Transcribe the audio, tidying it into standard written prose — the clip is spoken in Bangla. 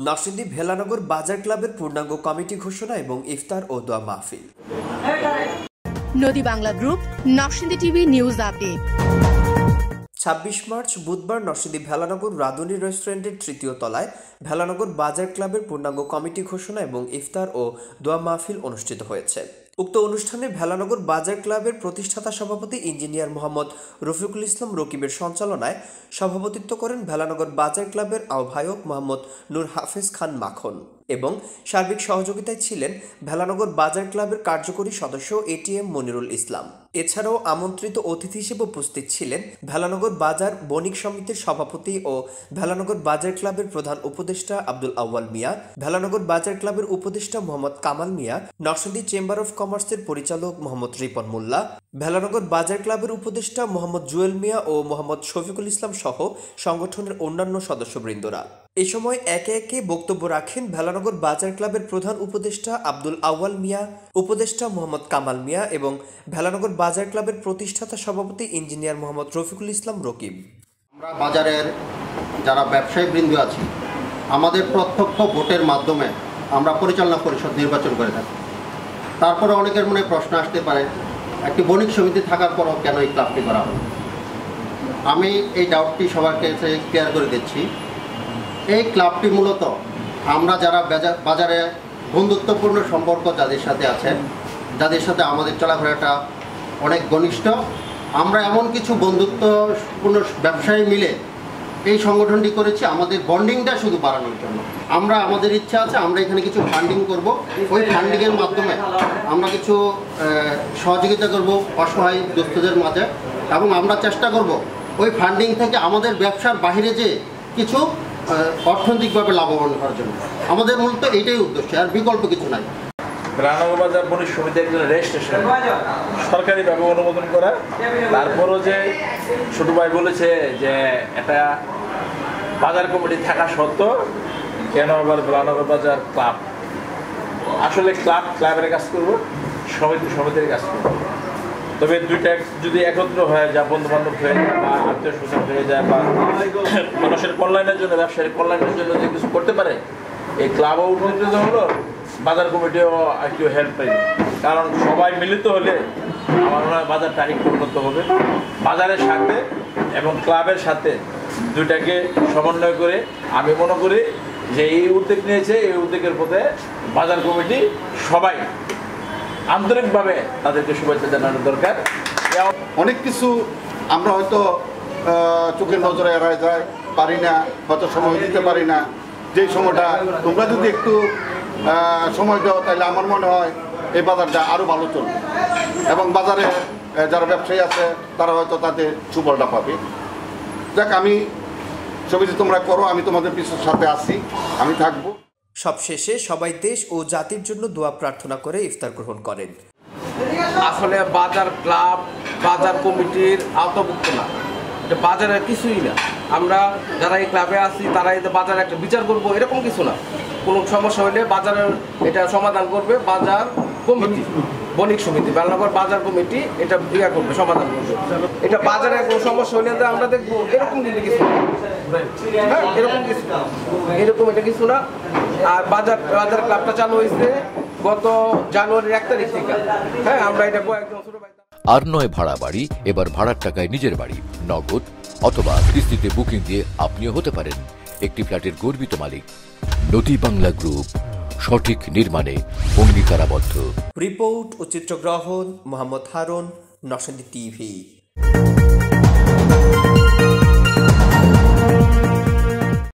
নরসিংদী ভেলানগর বাজার ক্লাবের পূর্ণাঙ্গ কমিটি ঘোষণা এবং ইফতার ও দোয়া মাহফিল। নদী Bangla group, Narsingdi TV news update. ২৬ March বুধবার নরসিংদী ভেলানগর রাঁধুনি রেস্টুরেন্টের তৃতীয় তলায় ভেলানগর বাজার ক্লাবের পূর্ণাঙ্গ কমিটি ঘোষণা এবং ইফতার ও দোয়া মাহফিল অনুষ্ঠিত হয়েছে। উক্ত অনুষ্ঠানে ভেলানগর বাজার ক্লাবের প্রতিষ্ঠাতা সভাপতি ইঞ্জিনিয়ার মোহাম্মদ রফিকুল ইসলাম রকিবের সঞ্চালনায় সভাপতিত্ব করেন ভেলানগর বাজার ক্লাবের আহ্বায়ক মোহাম্মদ নূর হাফেজ খান মাখন এবং সার্বিক সহযোগিতায় ছিলেন ভেলানগর বাজার ক্লাবের কার্যকরী সদস্য এটিএম মনিরুল ইসলাম। এছাড়াও আমন্ত্রিত অতিথি হিসেবে উপস্থিত ছিলেন ভেলানগর বাজার বণিক সমিতির সভাপতি ও ভেলানগর বাজার ক্লাবের প্রধান উপদেষ্টা আব্দুল আউয়াল মিয়া, ভেলানগর বাজার ক্লাবের উপদেষ্টা মোহাম্মদ কামাল মিয়া, নরসিংদী চেম্বার অফ কমার্সের পরিচালক মোহাম্মদ রিপন মোল্লা, ভেলানগর বাজার ক্লাবের উপদেষ্টা মোহাম্মদ জুয়েল মিয়া ও মোহাম্মদ শফিকুল ইসলাম সহ সংগঠনের অন্যান্য সদস্যবৃন্দরা। এ সময় একে একে বক্তব্য রাখেন ভেলানগর বাজার ক্লাবের প্রধান উপদেষ্টা আব্দুল আউয়াল মিয়া, উপদেষ্টা মোহাম্মদ কামাল মিয়া এবং ভেলানগর বাজার ক্লাবের প্রতিষ্ঠাতা সভাপতি ইঞ্জিনিয়ার মোহাম্মদ রফিকুল ইসলাম রকিব। আমরা বাজারের যারা ব্যবসায়ী বৃন্দ আছি, আমাদের প্রত্যক্ষ ভোটের মাধ্যমে আমরা পরিচালনা পরিষদ নির্বাচন করে থাকি। তারপরে অনেকের মনে প্রশ্ন আসতে পারে, একটি বণিক সমিতি থাকার পরও কেন এই ক্লাবটি করা হয়। আমি এই ডাউটটি সবার কাছে ক্লিয়ার করে দিচ্ছি। এই ক্লাবটি মূলত আমরা যারা বাজারে বন্ধুত্বপূর্ণ সম্পর্ক যাদের সাথে আছে, যাদের সাথে আমাদের চলাফেরাটা অনেক ঘনিষ্ঠ, আমরা এমন কিছু বন্ধুত্বপূর্ণ ব্যবসায়ী মিলে এই সংগঠনটি করেছি আমাদের বন্ডিংটা শুধু বাড়ানোর জন্য। আমাদের ইচ্ছা আছে আমরা এখানে কিছু ফান্ডিং করব, ওই ফান্ডিংয়ের মাধ্যমে আমরা কিছু সহযোগিতা করব অসহায় দুস্থদের মাঝে, এবং আমরা চেষ্টা করব ওই ফান্ডিং থেকে আমাদের ব্যবসার বাইরে যে কিছু অর্থনৈতিকভাবে লাভবান হওয়ার জন্য। আমাদের মূলত এইটাই উদ্দেশ্য, আর বিকল্প কিছু নাই। ভেলানগর বাজার বণিক সমিতি একজন রেজিস্ট্রেশন সরকারিভাবে অনুমোদন করা। তারপরও যে ছোট ভাই বলেছে যে এটা বাজার কমিটি থাকা সত্ত্বেও কেন আবার ভেলানগর বাজার ক্লাব, আসলে ক্লাবের কাজ করবো, সমিতির কাজ করবো। তবে দুইটা যদি একত্র হয়ে যায়, বন্ধু বান্ধব হয়ে যায় বা আত্মীয় স্বজন হয়ে যায় বা মানুষের কল্যাণের জন্য, ব্যবসায়ীর কল্যাণের জন্য যে কিছু করতে পারে, এই ক্লাবও উন্নত হলো, বাজার কমিটিও একটু হেল্প পাইল। কারণ সবাই মিলিত হলে আমার মনে হয় বাজারটা আরেকটু উন্নত হবে। বাজারের সাথে এবং ক্লাবের সাথে দুইটাকে সমন্বয় করে আমি মনে করি যে এই উদ্যোগ নিয়েছে, এই উদ্যোগের পথে বাজার কমিটি সবাই আন্তরিকভাবে তাদেরকে শুভেচ্ছা জানানো দরকার। অনেক কিছু আমরা হয়তো চোখের নজরে এড়ায় যায় পারি না, হয়তো সময় দিতে পারি না। যেই সময়টা তোমরা যদি একটু সময় দাও, তাহলে আমার মনে হয় এই বাজারটা আরও ভালো চলবে এবং বাজারে যারা ব্যবসায়ী আছে তারা হয়তো তাদের সুফলটা পাবে। যাক, আমি সমিতি তোমরা করো, আমি তোমাদের পিছনের সাথে আছি, আমি থাকবো। সবশেষে সবাই দেশ ও জাতির জন্য দোয়া প্রার্থনা করে ইফতার গ্রহণ করেন। আসলে বাজার ক্লাব বাজার কমিটির আওতাভুক্ত না, এটা বাজারের কিছুই না। আমরা যারা এই ক্লাবে আছি তারা এই বাজারে একটা বিচার করবো এরকম কিছু না। কোনো সমস্যা হলে বাজারের এটা সমাধান করবে বাজার কমিটি, বণিক সমিতি, ভেলানগর বাজার কমিটি এটা ইয়া করবে, সমাধান করবে। এটা বাজারে কোনো সমস্যা হলে আমরা দেখবো, এরকম কিন্তু কিছু হ্যাঁ, এরকম এটা কিছু না। আর বাজার ক্লাবটা চালু হয়েছে গত জানুয়ারির 1 তারিখ থেকে। হ্যাঁ, আমরা এটা একদম ছোট ভাই। আর নয় ভাড়া বাড়ি, এবার ভাড়ার টাকায় নিজের বাড়ি, নগদ অথবা কিস্তিতে বুকিং দিয়ে আপনিও হতে পারেন একটি ফ্ল্যাটের গর্বিত মালিক। নদী বাংলা গ্রুপ, সঠিক নির্মাণে অঙ্গীকারাবদ্ধ। রিপোর্ট ও চিত্রগ্রহণ মোহাম্মদ হারুন, নরসিংদী টিভি।